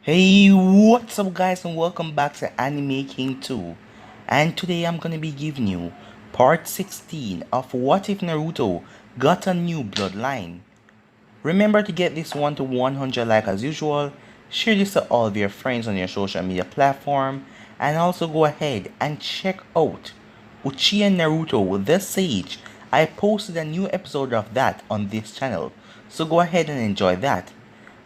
Hey, what's up guys and welcome back to Anime King 2. And today I'm gonna be giving you part 16 of What If Naruto Got a New Bloodline. Remember to get this one to 100 like as usual, share this to all of your friends on your social media platform, and also go ahead and check out Uchiha Naruto the Sage. I posted a new episode of that on this channel, so go ahead and enjoy that.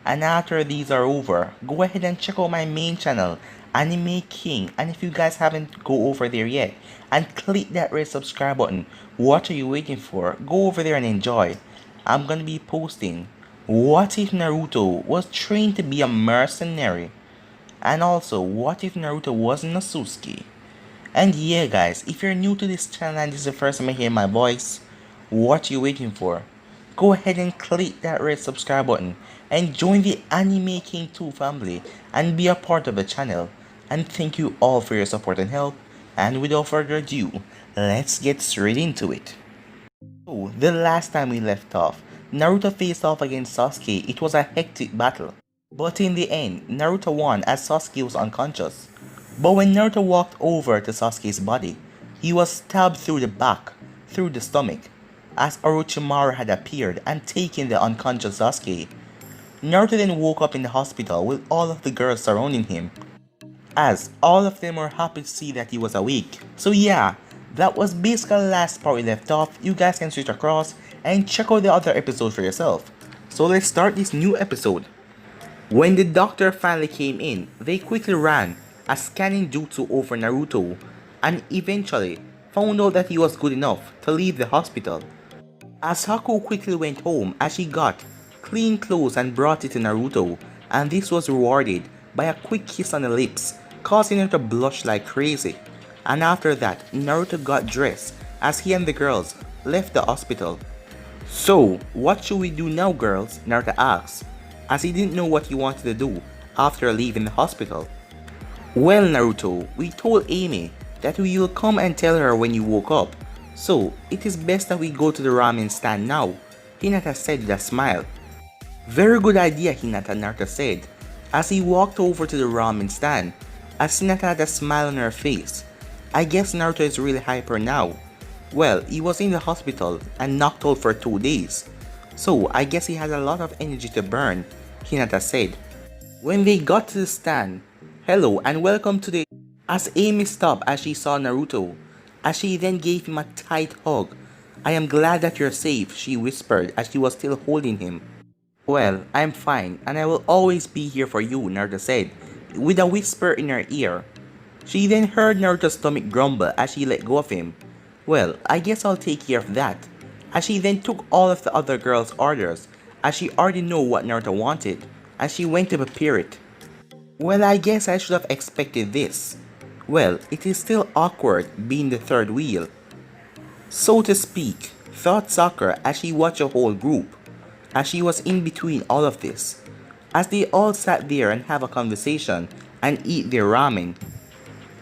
And after these are over, go ahead and check out my main channel, Anime King. And if you guys haven't go over there yet, and click that red subscribe button, what are you waiting for? Go over there and enjoy. I'm gonna be posting what if Naruto was trained to be a mercenary? And also, what if Naruto wasn't a Sasuke? And yeah guys, if you're new to this channel and this is the first time I hear my voice, what are you waiting for? Go ahead and click that red subscribe button and join the Anime King 2 family and be a part of the channel. And thank you all for your support and help. And without further ado, let's get straight into it. So, the last time we left off, Naruto faced off against Sasuke. It was a hectic battle. But in the end, Naruto won as Sasuke was unconscious. But when Naruto walked over to Sasuke's body, he was stabbed through the back, through the stomach, as Orochimaru had appeared and taken the unconscious Sasuke. Naruto then woke up in the hospital with all of the girls surrounding him, as all of them were happy to see that he was awake. So yeah, that was basically the last part we left off. You guys can switch across and check out the other episode for yourself. So let's start this new episode. When the doctor finally came in, they quickly ran a scanning jutsu over Naruto and eventually found out that he was good enough to leave the hospital. Asako quickly went home as she got clean clothes and brought it to Naruto, and this was rewarded by a quick kiss on the lips, causing her to blush like crazy. And after that, Naruto got dressed as he and the girls left the hospital. So, what should we do now girls? Naruto asked, as he didn't know what he wanted to do after leaving the hospital. Well Naruto, we told Amy that we will come and tell her when you woke up. So, it is best that we go to the ramen stand now, Hinata said with a smile. Very good idea, Hinata, Naruto said, as he walked over to the ramen stand, as Hinata had a smile on her face. I guess Naruto is really hyper now. Well, he was in the hospital and knocked out for 2 days. So, I guess he has a lot of energy to burn, Hinata said. When they got to the stand, hello and welcome to the... As Amy stopped as she saw Naruto, as she then gave him a tight hug. I am glad that you're safe, she whispered as she was still holding him. Well, I'm fine and I will always be here for you, Naruto said, with a whisper in her ear. She then heard Naruto's stomach grumble as she let go of him. Well, I guess I'll take care of that. As she then took all of the other girls' orders, as she already knew what Naruto wanted, and she went to prepare it. Well, I guess I should have expected this. Well, it is still awkward being the third wheel, so to speak, thought Sakura as she watched the whole group, as she was in between all of this, as they all sat there and have a conversation and eat their ramen.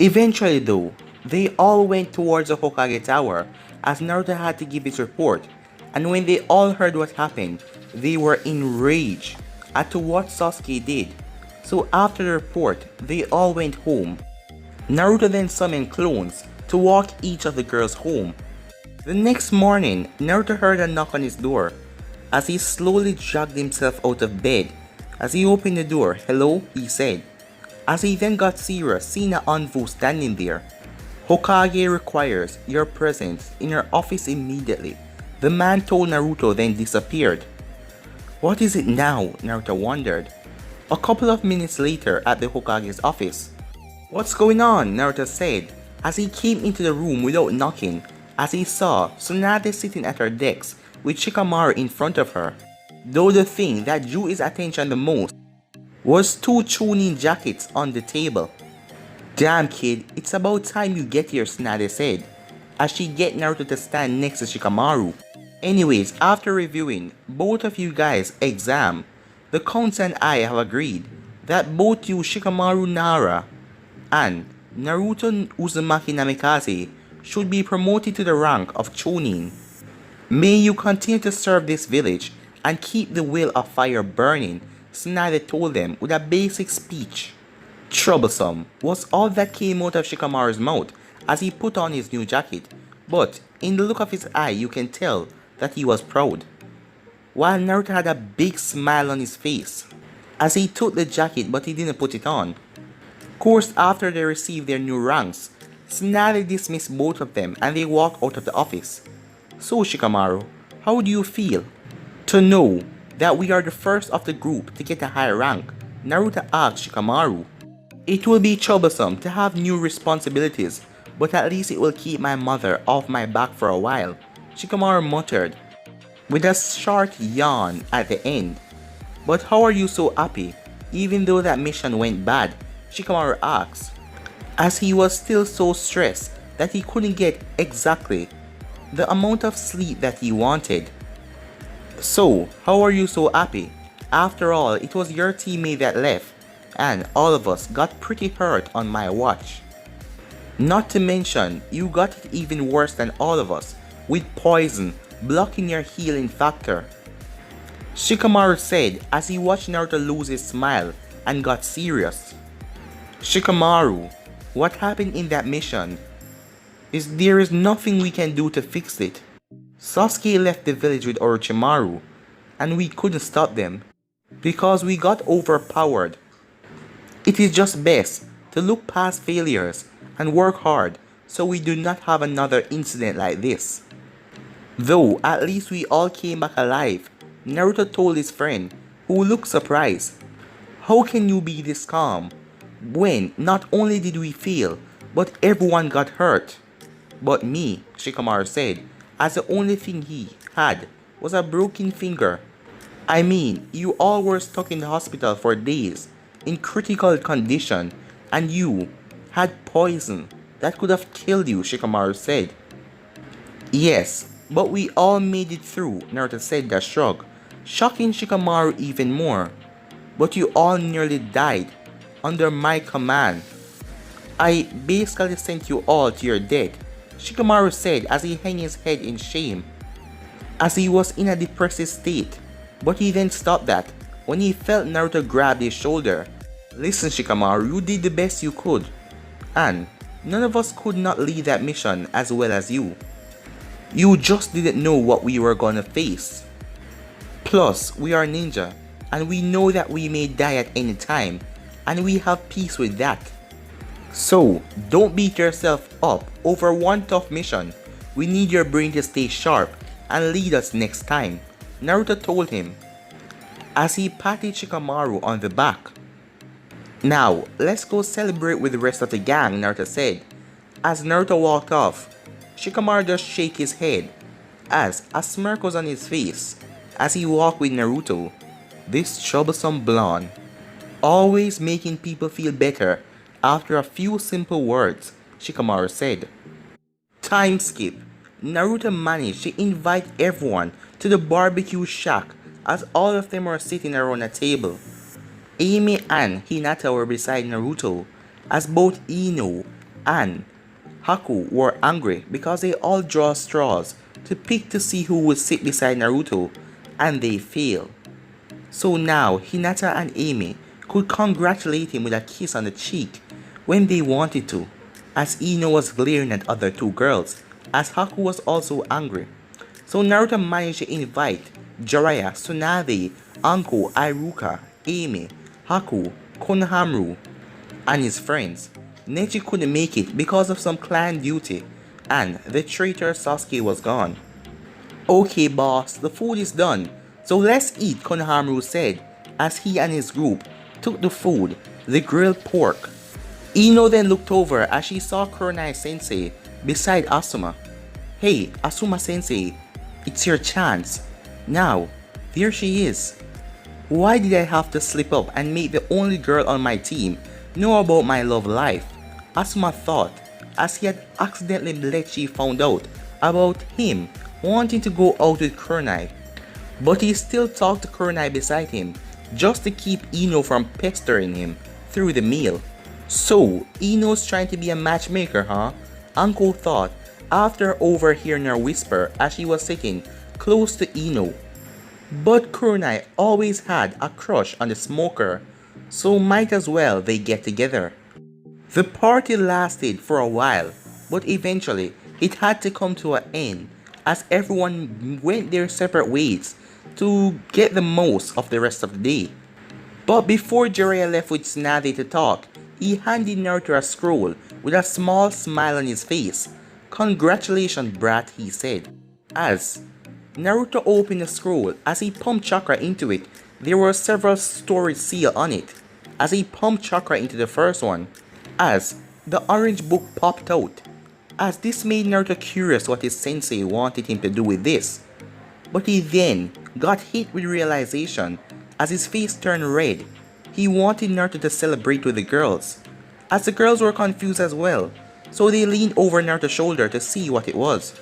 Eventually though, they all went towards the Hokage Tower as Naruto had to give his report, and when they all heard what happened, they were enraged as to what Sasuke did. So after the report, they all went home. Naruto then summoned clones to walk each of the girls home. The next morning, Naruto heard a knock on his door as he slowly dragged himself out of bed. As he opened the door, hello, he said. As he then got serious, seeing an Anvu standing there. Hokage requires your presence in her office immediately. The man told Naruto, then disappeared. What is it now? Naruto wondered. A couple of minutes later at the Hokage's office. What's going on? Naruto said as he came into the room without knocking, as he saw Tsunade sitting at her desk with Shikamaru in front of her. Though the thing that drew his attention the most was 2 Chunin jackets on the table. Damn kid, it's about time you get here, Tsunade said, as she get Naruto to stand next to Shikamaru. Anyways, after reviewing both of you guys' exam, the council and I have agreed that both you Shikamaru Nara and Naruto Uzumaki Namikaze should be promoted to the rank of Chunin. May you continue to serve this village and keep the wheel of fire burning, Tsunade told them with a basic speech. Troublesome was all that came out of Shikamaru's mouth as he put on his new jacket, but in the look of his eye you can tell that he was proud. While Naruto had a big smile on his face as he took the jacket but he didn't put it on. Of course, after they received their new ranks, Tsunade dismissed both of them and they walked out of the office. So Shikamaru, how do you feel? To know that we are the first of the group to get a high rank, Naruto asked Shikamaru. It will be troublesome to have new responsibilities, but at least it will keep my mother off my back for a while, Shikamaru muttered, with a short yawn at the end. But how are you so happy, even though that mission went bad? Shikamaru asked, as he was still so stressed that he couldn't get exactly the amount of sleep that he wanted. So, how are you so happy? After all, it was your teammate that left, and all of us got pretty hurt on my watch. Not to mention, you got it even worse than all of us, with poison blocking your healing factor. Shikamaru said as he watched Naruto lose his smile and got serious. Shikamaru, what happened in that mission? There is nothing we can do to fix it. Sasuke left the village with Orochimaru, and we couldn't stop them, because we got overpowered. It is just best to look past failures and work hard so we do not have another incident like this. Though at least we all came back alive, Naruto told his friend, who looked surprised. How can you be this calm when not only did we fail, but everyone got hurt? But me, Shikamaru said, as the only thing he had was a broken finger. I mean, you all were stuck in the hospital for days, in critical condition, and you had poison that could have killed you, Shikamaru said. Yes, but we all made it through, Naruto said with a shrug, shocking Shikamaru even more. But you all nearly died under my command. I basically sent you all to your death, Shikamaru said as he hung his head in shame, as he was in a depressive state. But he then stopped that when he felt Naruto grab his shoulder. Listen Shikamaru, you did the best you could, and none of us could not lead that mission as well as you. You just didn't know what we were gonna face. Plus, we are ninja, and we know that we may die at any time, and we have peace with that. So, don't beat yourself up over one tough mission. We need your brain to stay sharp and lead us next time, Naruto told him, as he patted Shikamaru on the back. Now, let's go celebrate with the rest of the gang, Naruto said. As Naruto walked off, Shikamaru just shook his head, as a smirk was on his face, as he walked with Naruto, this troublesome blonde, always making people feel better after a few simple words, Shikamaru said. Time skip. Naruto managed to invite everyone to the barbecue shack as all of them were sitting around a table. Amy and Hinata were beside Naruto, as both Ino and Haku were angry because they all draw straws to pick to see who would sit beside Naruto, and they failed. So now Hinata and Amy could congratulate him with a kiss on the cheek when they wanted to, as Ino was glaring at other two girls, as Haku was also angry. So Naruto managed to invite Jiraiya, Tsunade, Anko, Iruka, Amy, Haku, Konohamaru, and his friends. Nechi couldn't make it because of some clan duty, and the traitor Sasuke was gone. Okay boss, the food is done, so let's eat, Konohamaru said, as he and his group took the food, the grilled pork. Ino then looked over as she saw Kurenai Sensei beside Asuma. Hey, Asuma Sensei, it's your chance. Now, there she is. Why did I have to slip up and make the only girl on my team know about my love life? Asuma thought, as he had accidentally let she found out about him wanting to go out with Kurenai. But he still talked to Kurenai beside him, just to keep Ino from pestering him through the meal. So, Ino's trying to be a matchmaker, huh? Anko thought, after overhearing her whisper as she was sitting close to Ino. But Kurenai always had a crush on the smoker, so might as well they get together. The party lasted for a while, but eventually it had to come to an end as everyone went their separate ways to get the most of the rest of the day. But before Jiraiya left with Tsunade to talk, he handed Naruto a scroll with a small smile on his face. "Congratulations, brat," he said. As Naruto opened the scroll, as he pumped chakra into it, there were several storage seals on it. As he pumped chakra into the first one, as the orange book popped out, as this made Naruto curious what his sensei wanted him to do with this. But he then got hit with realization as his face turned red. He wanted Naruto to celebrate with the girls, as the girls were confused as well, so they leaned over Naruto's shoulder to see what it was.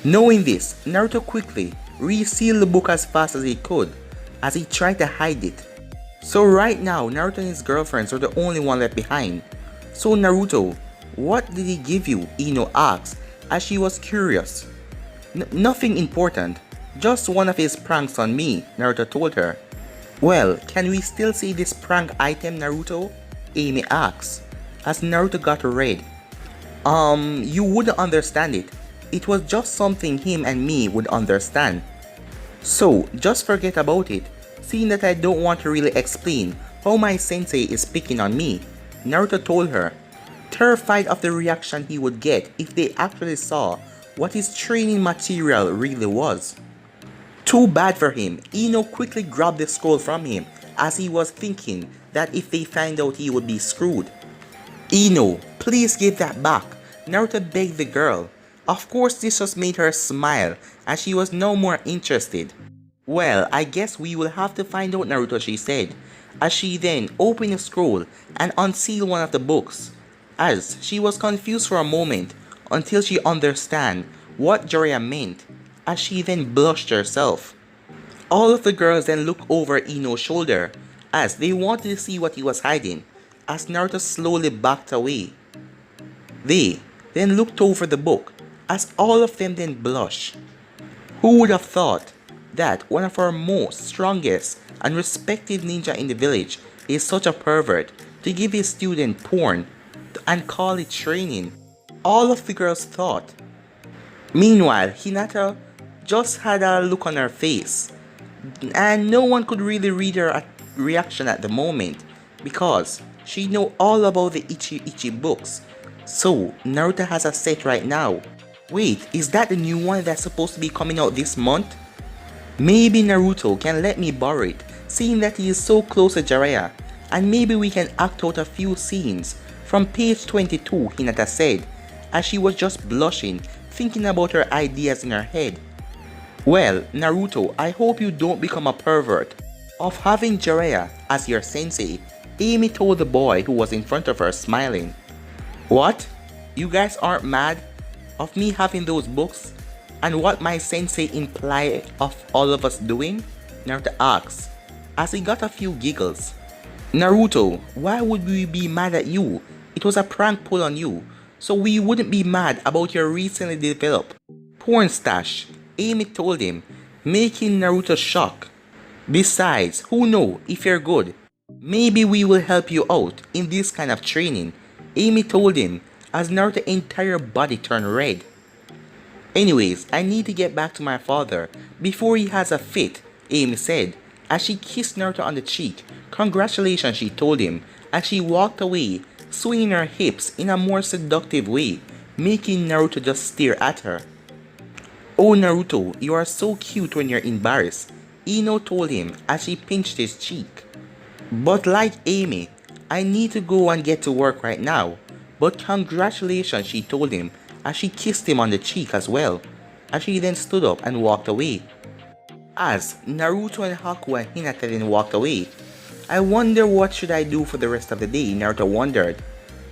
Knowing this, Naruto quickly resealed the book as fast as he could, as he tried to hide it. So right now, Naruto and his girlfriends were the only one left behind. "So Naruto, what did he give you?" Ino asked, as she was curious. Nothing important, just one of his pranks on me," Naruto told her. "Well, can we still say this prank item, Naruto?" Amy asked, as Naruto got red. You wouldn't understand it. It was just something him and me would understand. So, just forget about it, seeing that I don't want to really explain how my sensei is picking on me," Naruto told her, terrified of the reaction he would get if they actually saw what his training material really was. Too bad for him, Ino quickly grabbed the scroll from him as he was thinking that if they find out he would be screwed. "Ino, please give that back," Naruto begged the girl. Of course, this just made her smile as she was no more interested. "Well, I guess we will have to find out, Naruto," she said, as she then opened the scroll and unsealed one of the books, as she was confused for a moment until she understood what Jiraiya meant, as she then blushed herself. All of the girls then looked over Ino's shoulder as they wanted to see what he was hiding, as Naruto slowly backed away. They then looked over the book as all of them then blushed. Who would have thought that one of our most strongest and respected ninja in the village is such a pervert to give his student porn and call it training? All of the girls thought. Meanwhile, Hinata just had a look on her face, and no one could really read her reaction at the moment because she know all about the Ichi books. So Naruto has a set right now. Wait, is that the new one that's supposed to be coming out this month? Maybe Naruto can let me borrow it, seeing that he is so close to Jiraiya, and maybe we can act out a few scenes. From page 22, Hinata said, as she was just blushing, thinking about her ideas in her head. "Well, Naruto, I hope you don't become a pervert of having Jiraiya as your sensei," Amy told the boy who was in front of her, smiling. "What? You guys aren't mad of me having those books and what my sensei implied of all of us doing?" Naruto asked, as he got a few giggles. "Naruto, why would we be mad at you? It was a prank pull on you, so we wouldn't be mad about your recently developed porn stash," Amy told him, making Naruto shocked. "Besides, who knows if you're good? Maybe we will help you out in this kind of training," Amy told him, as Naruto's entire body turned red. "Anyways, I need to get back to my father before he has a fit," Amy said, as she kissed Naruto on the cheek. "Congratulations," she told him, as she walked away, swinging her hips in a more seductive way, making Naruto just stare at her. "Oh Naruto, you are so cute when you're embarrassed," Ino told him as she pinched his cheek. "But like Amy, I need to go and get to work right now. But congratulations," she told him as she kissed him on the cheek as well, as she then stood up and walked away. As Naruto and Haku and Hinata then walked away, "I wonder what should I do for the rest of the day," Naruto wondered.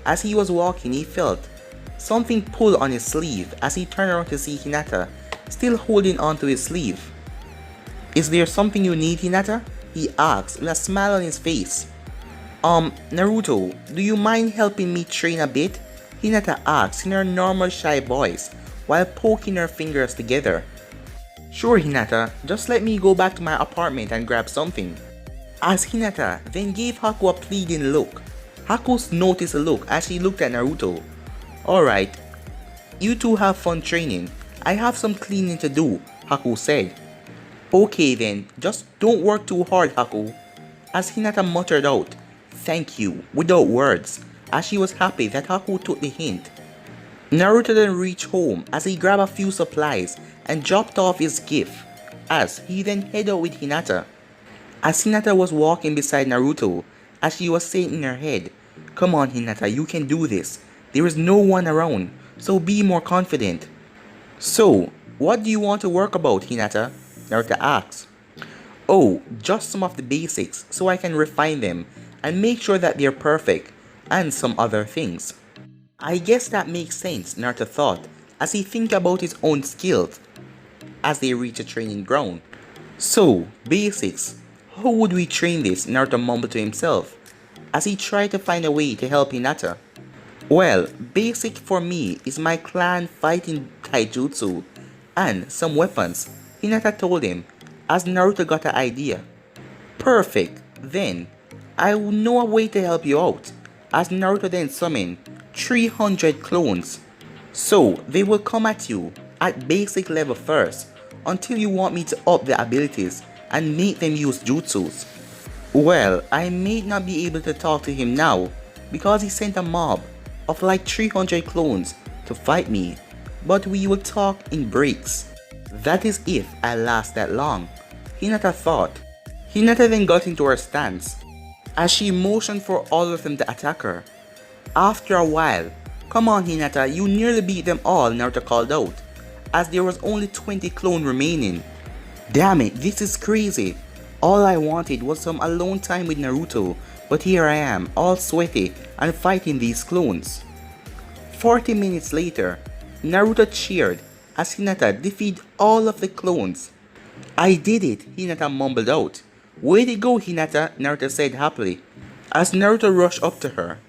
As he was walking, he felt something pull on his sleeve as he turned around to see Hinata still holding onto his sleeve. "Is there something you need, Hinata?" he asked with a smile on his face. Naruto, do you mind helping me train a bit?" Hinata asked in her normal shy voice while poking her fingers together. Sure, Hinata, just let me go back to my apartment and grab something. As Hinata then gave Haku a pleading look, Haku noticed a look as she looked at Naruto. Alright, you two have fun training. I have some cleaning to do, Haku said. Okay then, just don't work too hard, Haku. As Hinata muttered out, thank you, without words, as she was happy that Haku took the hint. Naruto then reached home as he grabbed a few supplies and dropped off his gift, as he then headed out with Hinata. As Hinata was walking beside Naruto, as she was saying in her head, come on Hinata, you can do this. There is no one around, so be more confident. So, what do you want to work about, Hinata? Naruto asked. Oh, just some of the basics so I can refine them and make sure that they're perfect, and some other things. I guess that makes sense, Naruto thought, as he think about his own skills as they reach a training ground. So, basics. How would we train this? Naruto mumbled to himself as he tried to find a way to help Hinata. Well, basic for me is my clan fighting taijutsu and some weapons, Hinata told him as Naruto got an idea. Perfect, then I will know a way to help you out, as Naruto then summoned 300 clones. So they will come at you at basic level first until you want me to up the abilities and make them use jutsus. Well, I may not be able to talk to him now because he sent a mob of like 300 clones to fight me, but we will talk in breaks. That is if I last that long, Hinata thought. Hinata then got into her stance as she motioned for all of them to attack her. After a while, come on Hinata, you nearly beat them all, Naruto called out, as there was only 20 clones remaining. Damn it, this is crazy. All I wanted was some alone time with Naruto, but here I am, all sweaty and fighting these clones. 40 minutes later, Naruto cheered as Hinata defeated all of the clones. I did it, Hinata mumbled out. Way to go, Hinata, Naruto said happily, as Naruto rushed up to her.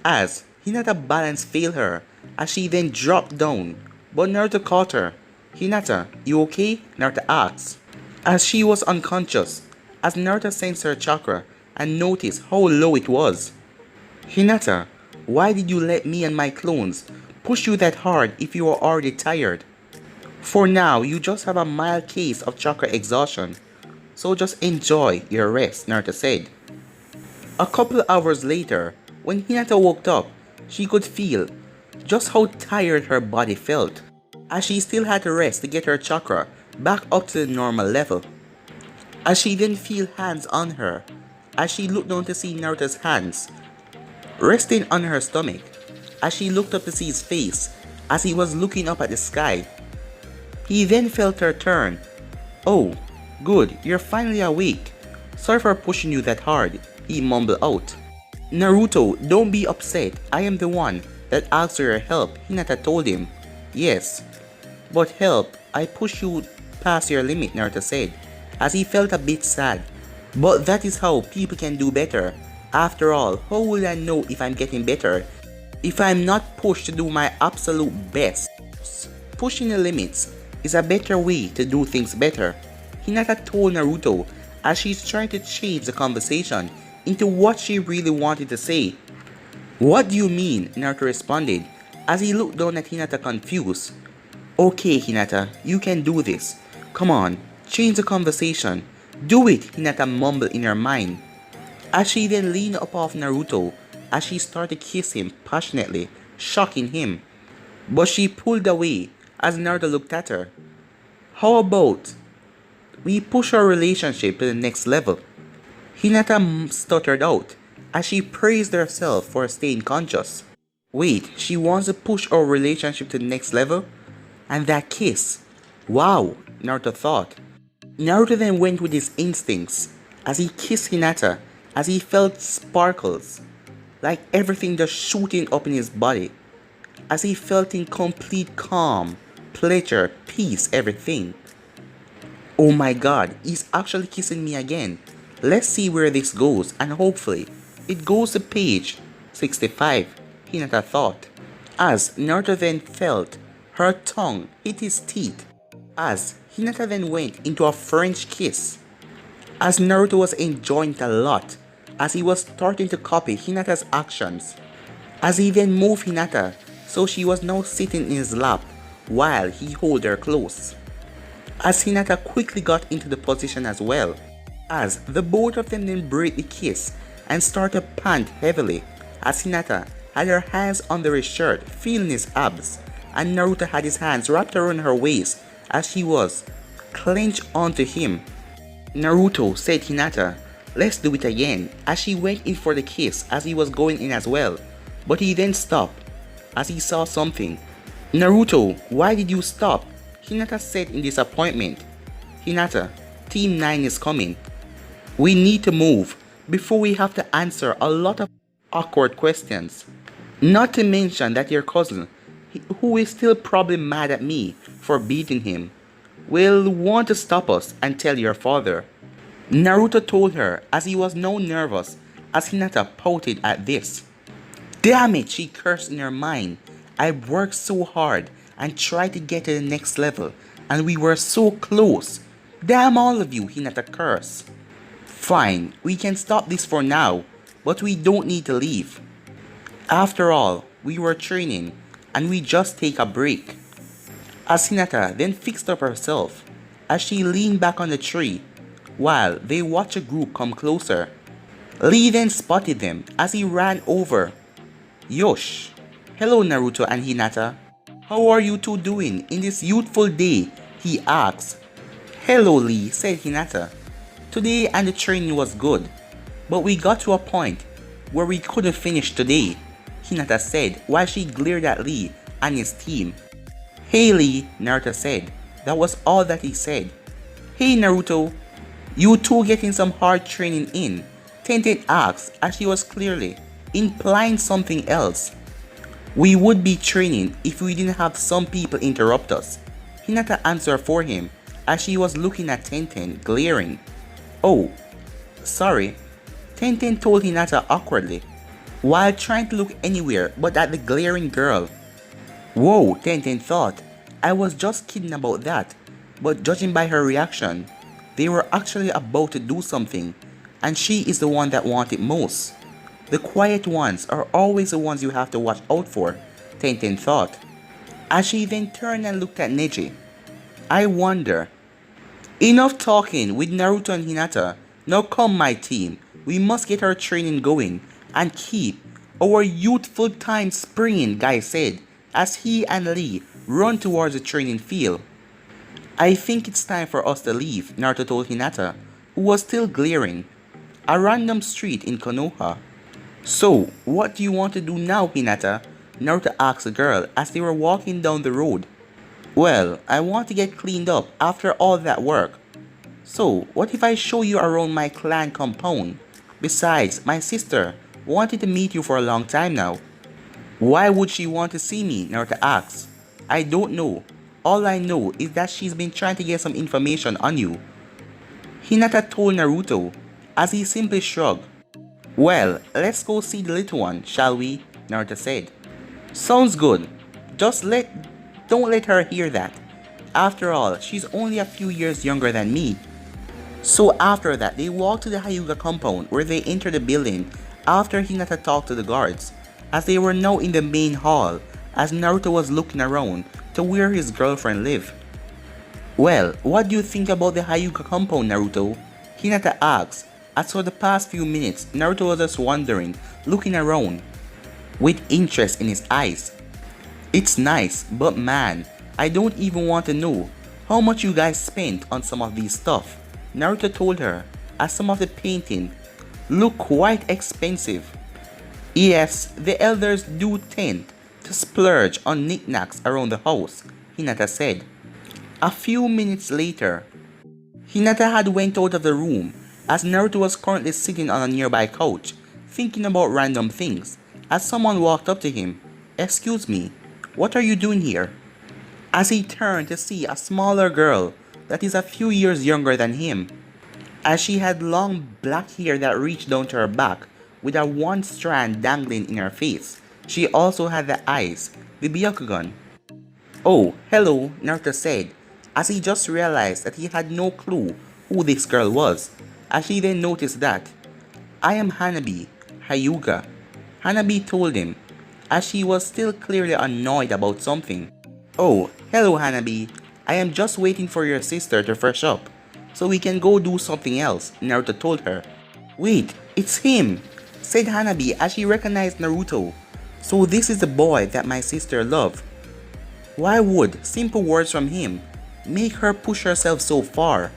As Hinata's balance failed her, as she then dropped down, but Naruto caught her. Hinata, you okay? Naruto asked, as she was unconscious, as Naruto sensed her chakra and noticed how low it was. Hinata, why did you let me and my clones push you that hard if you were already tired? For now, you just have a mild case of chakra exhaustion, so just enjoy your rest, Naruto said. A couple hours later, when Hinata woke up, she could feel just how tired her body felt, as she still had to rest to get her chakra back up to the normal level. As she then felt hands on her, as she looked down to see Naruto's hands resting on her stomach, as she looked up to see his face as he was looking up at the sky. He then felt her turn. Oh, good, you're finally awake. Sorry for pushing you that hard, he mumbled out. Naruto, don't be upset. I am the one that asked for your help, Hinata told him. Yes, but help, I push you past your limit, Naruto said, as he felt a bit sad. But that is how people can do better. After all, how will I know if I'm getting better if I'm not pushed to do my absolute best? Pushing the limits is a better way to do things better, Hinata told Naruto as she's trying to change the conversation into what she really wanted to say. What do you mean? Naruto responded as he looked down at Hinata confused. Okay Hinata, you can do this. Come on, change the conversation. Do it, Hinata mumbled in her mind, as she then leaned up off Naruto as she started to kiss him passionately, shocking him. But she pulled away as Naruto looked at her. How about we push our relationship to the next level? Hinata stuttered out as she praised herself for staying conscious. Wait, she wants to push our relationship to the next level? And that kiss. Wow, Naruto thought. Naruto then went with his instincts as he kissed Hinata as he felt sparkles, like everything just shooting up in his body, as he felt in complete calm, pleasure, peace, everything. Oh my god, he's actually kissing me again. Let's see where this goes, and hopefully it goes to page 65, Hinata thought, as Naruto then felt her tongue hit his teeth, as Hinata then went into a French kiss, as Naruto was enjoying it a lot, as he was starting to copy Hinata's actions. As he then moved Hinata, so she was now sitting in his lap, while he held her close. As Hinata quickly got into the position as well, as the both of them then break the kiss and start to pant heavily, as Hinata had her hands under his shirt feeling his abs, and Naruto had his hands wrapped around her waist as she was clenched onto him. Naruto said Hinata, "Let's do it again," as she went in for the kiss as he was going in as well, but he then stopped as he saw something. "Naruto, why did you stop?" Hinata said in disappointment. "Hinata, Team 9 is coming. We need to move before we have to answer a lot of awkward questions. Not to mention that your cousin, who is still probably mad at me for beating him, will want to stop us and tell your father." Naruto told her as he was now nervous as Hinata pouted at this. "Damn it," she cursed in her mind. "I worked so hard and tried to get to the next level, and we were so close. Damn all of you," Hinata cursed. "Fine, we can stop this for now, but we don't need to leave. After all, we were training, and we just take a break." As Hinata then fixed up herself, as she leaned back on the tree, while they watched a group come closer. Lee then spotted them as he ran over. "Yosh, hello Naruto and Hinata. How are you two doing in this youthful day?" he asked. "Hello Lee," said Hinata. "Today and the training was good, but we got to a point where we couldn't finish today," Hinata said while she glared at Lee and his team. "Hey Lee," Naruto said. That was all that he said. "Hey Naruto, you two getting some hard training in?" Tenten asked as she was clearly implying something else. "We would be training if we didn't have some people interrupt us," Hinata answered for him as she was looking at Tenten, glaring. "Oh, sorry," Tenten told Hinata awkwardly, while trying to look anywhere but at the glaring girl. "Whoa," Tenten thought, "I was just kidding about that," but judging by her reaction, they were actually about to do something, and she is the one that wanted most. The quiet ones are always the ones you have to watch out for, Tenten thought, as she then turned and looked at Neji. "I wonder." "Enough talking with Naruto and Hinata. Now come my team, we must get our training going and keep our youthful time springing," Guy said as he and Lee run towards the training field. "I think it's time for us to leave," Naruto told Hinata, who was still glaring. "A random street in Konoha." "So, what do you want to do now, Hinata?" Naruto asked the girl as they were walking down the road. "Well, I want to get cleaned up after all that work. So, what if I show you around my clan compound? Besides, my sister wanted to meet you for a long time now." "Why would she want to see me?" Naruto asked. "I don't know. All I know is that she's been trying to get some information on you," Hinata told Naruto as he simply shrugged. "Well, let's go see the little one, shall we?" Naruto said. "Sounds good. Don't let her hear that. After all, she's only a few years younger than me." So after that, they walked to the Hyuga compound where they entered the building after Hinata talked to the guards, as they were now in the main hall as Naruto was looking around to where his girlfriend lived. "Well, what do you think about the Hyuga compound, Naruto?" Hinata asked, as for the past few minutes Naruto was just wondering, looking around with interest in his eyes. "It's nice, but man, I don't even want to know how much you guys spent on some of these stuff," Naruto told her, as some of the painting looked quite expensive. "Yes, the elders do tend to splurge on knickknacks around the house," Hinata said. A few minutes later, Hinata had went out of the room as Naruto was currently sitting on a nearby couch, thinking about random things, as someone walked up to him. "Excuse me, what are you doing here?" As he turned to see a smaller girl that is a few years younger than him, as she had long black hair that reached down to her back with a one strand dangling in her face. She also had the eyes, the Byakugan. "Oh, hello," Naruto said, as he just realized that he had no clue who this girl was, as he then noticed that, "I am Hanabi, Hyuga," Hanabi told him, as she was still clearly annoyed about something. "Oh, hello Hanabi, I am just waiting for your sister to fresh up, so we can go do something else," Naruto told her. "Wait, it's him," said Hanabi as she recognized Naruto. "So this is the boy that my sister loved." Why would simple words from him make her push herself so far?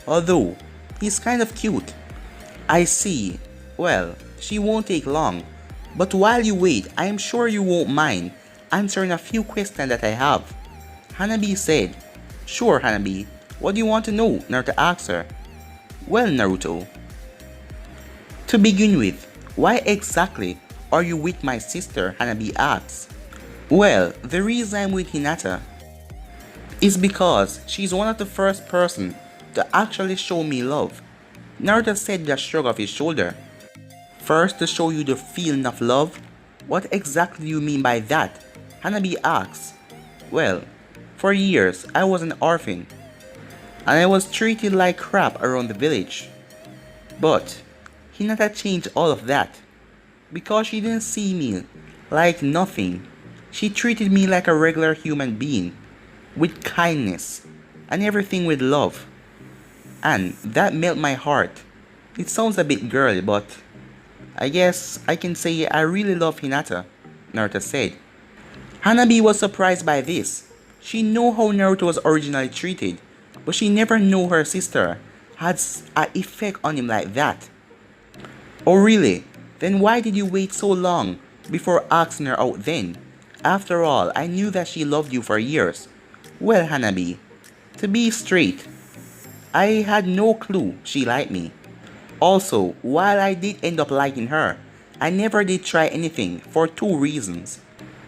Although, he's kind of cute. "I see. Well, she won't take long. But while you wait, I am sure you won't mind answering a few questions that I have," Hanabi said. "Sure, Hanabi. What do you want to know?" Naruto asked her. "Well, Naruto, to begin with, why exactly are you with my sister?" Hanabi asks. "Well, the reason I'm with Hinata is because she's one of the first person to actually show me love," Naruto said with a shrug of his shoulder. "First to show you the feeling of love? What exactly do you mean by that?" Hanabi asks. "Well, for years I was an orphan, and I was treated like crap around the village. But Hinata changed all of that, because she didn't see me like nothing. She treated me like a regular human being, with kindness, and everything with love. And that melted my heart. It sounds a bit girly, but I guess I can say I really love Hinata," Naruto said. Hanabi was surprised by this. She knew how Naruto was originally treated, but she never knew her sister had an effect on him like that. "Oh really? Then why did you wait so long before asking her out then? After all, I knew that she loved you for years." "Well, Hanabi, to be straight, I had no clue she liked me. Also, while I did end up liking her, I never did try anything for two reasons.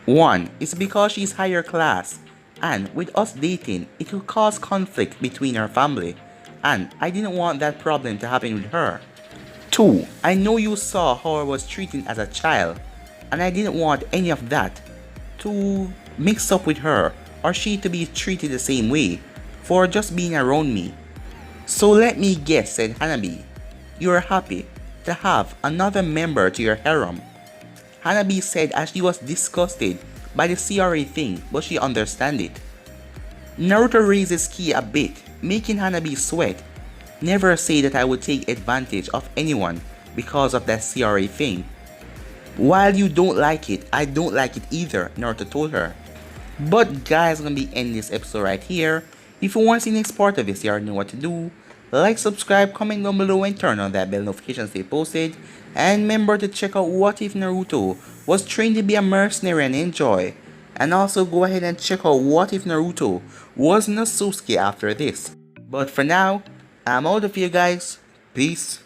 One is because she's higher class, and with us dating, it will cause conflict between her family, and I didn't want that problem to happen with her. Two, I know you saw how I was treated as a child, and I didn't want any of that to mix up with her or she to be treated the same way for just being around me. So let me guess," said Hanabi, "you are happy to have another member to your harem." Hanabi said as she was disgusted by the CRA thing, but she understood it. Naruto raised his ki a bit, making Hanabi sweat. "Never say that I would take advantage of anyone because of that CRA thing. While you don't like it, I don't like it either," Naruto told her. But guys, I'm gonna be ending this episode right here. If you want to see the next part of this, you already know what to do. Like, subscribe, comment down below, and turn on that bell notification to stay posted. And remember to check out What If Naruto was trained to be a mercenary and enjoy. And also go ahead and check out What If Naruto was Sasuke after this. But for now, I'm out of here guys. Peace.